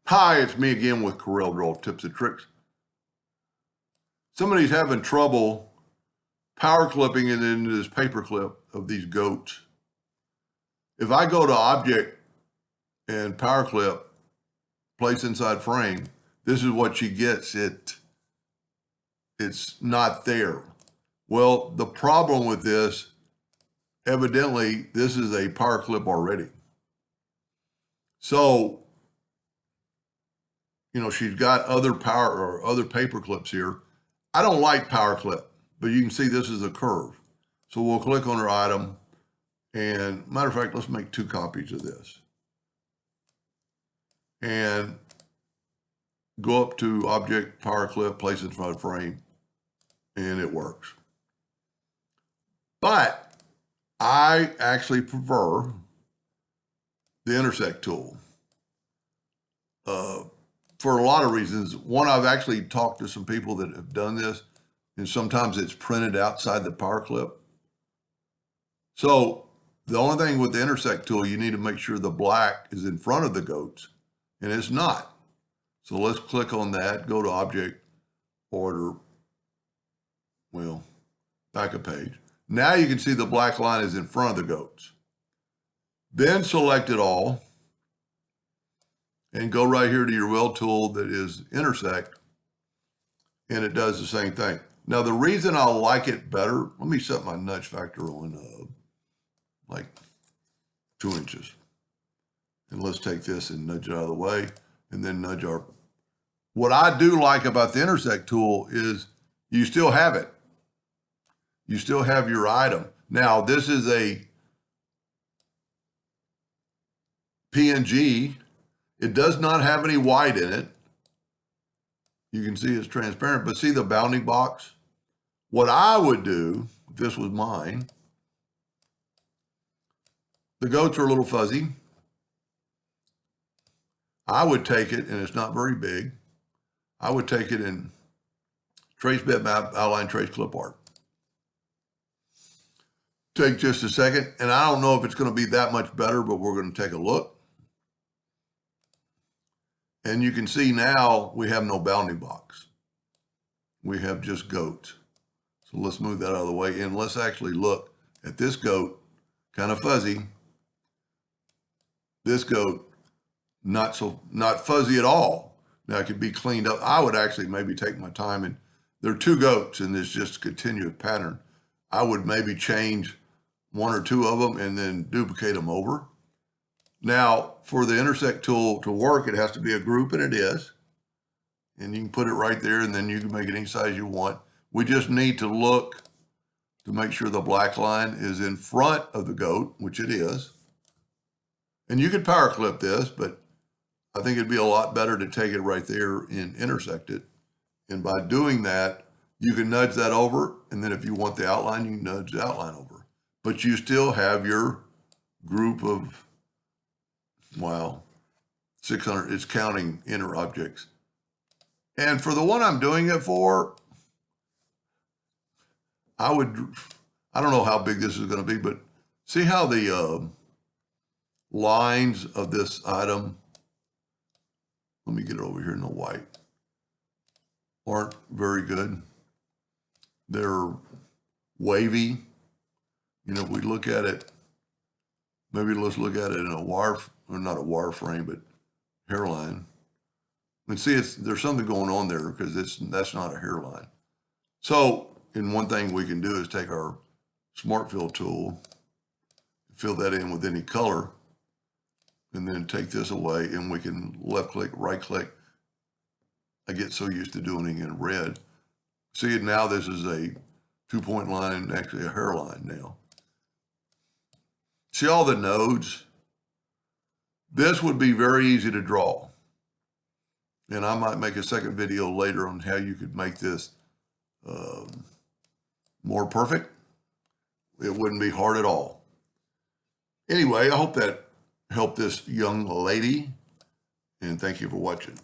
Hi, it's me again with Corel Draw Tips and Tricks. Somebody's having trouble power clipping it into this paper clip of these goats. If I go to Object and Power Clip, Place Inside Frame, this is what she gets. It's not there. Well, the problem with this, evidently, this is a power clip already. So, she's got other power or other paper clips here. I don't like power clip, but you can see this is a curve. So we'll click on her item. And matter of fact, let's make 2 copies of this. And go up to Object, Power Clip, Place Inside Frame, and it works. But I actually prefer the Intersect tool for a lot of reasons. One, I've actually talked to some people that have done this, and sometimes it's printed outside the power clip. So the only thing with the Intersect tool, you need to make sure the black is in front of the goats, and it's not. So let's click on that, go to Object, Order, back a page. Now you can see the black line is in front of the goats. Then select it all and go right here to your weld tool that is Intersect, and it does the same thing. Now, the reason I like it better, let me set my nudge factor on like 2 inches. And let's take this and nudge it out of the way, and then nudge our. What I do like about the Intersect tool is you still have it. You still have your item. Now, this is a PNG. It does not have any white in it. You can see it's transparent, but see the bounding box? What I would do, if this was mine, the goats are a little fuzzy. I would take it, and it's not very big. I would take it in Trace Bitmap, Outline, Trace Clip Art. Take just a second, and I don't know if it's going to be that much better, but we're going to take a look. And you can see now we have no bounding box. We have just goats. So let's move that out of the way, and let's actually look at this goat, kind of fuzzy. This goat, not fuzzy at all. Now it could be cleaned up. I would actually maybe take my time, and there are 2 goats in this just continuous pattern. I would maybe change 1 or 2 of them and then duplicate them over. Now, for the Intersect tool to work, it has to be a group, and it is. And you can put it right there, and then you can make it any size you want. We just need to look to make sure the black line is in front of the goat, which it is. And you could power clip this, but I think it'd be a lot better to take it right there and intersect it. And by doing that, you can nudge that over, and then if you want the outline, you can nudge the outline over. But you still have your group of, 600, it's counting inner objects. And for the one I'm doing it for, I don't know how big this is going to be, but see how the lines of this item, let me get it over here in the white, aren't very good. They're wavy. If we look at it, maybe let's look at it in a wire, or not a wire frame, but hairline. And see, there's something going on there because that's not a hairline. So, and one thing we can do is take our Smart Fill tool, fill that in with any color, and then take this away, and we can left click, right click. I get so used to doing it in red. See it now, this is a 2-point line, actually a hairline now. See all the nodes? This would be very easy to draw. And I might make a second video later on how you could make this more perfect. It wouldn't be hard at all. Anyway, I hope that helped this young lady, and thank you for watching.